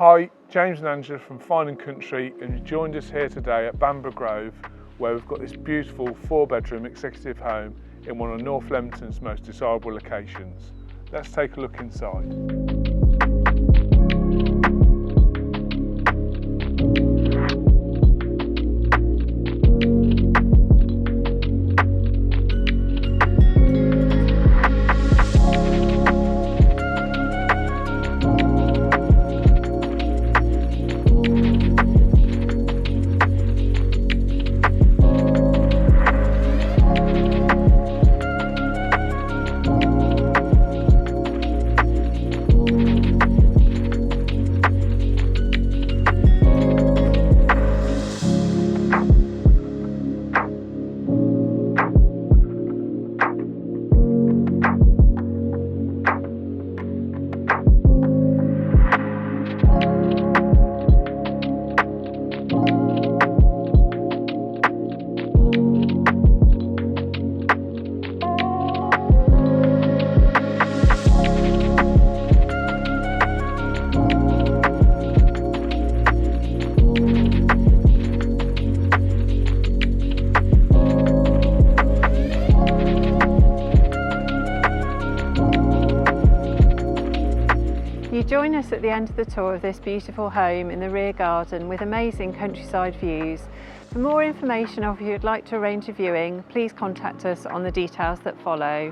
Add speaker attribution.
Speaker 1: Hi, James and Angela from Fine & Country, and you joined us here today at Bamburgh Grove, where we've got this beautiful 4-bedroom executive home in one of North Leamington's most desirable locations. Let's take a look inside.
Speaker 2: You join us at the end of the tour of this beautiful home in the rear garden with amazing countryside views. For more information or if you'd like to arrange a viewing, please contact us on the details that follow.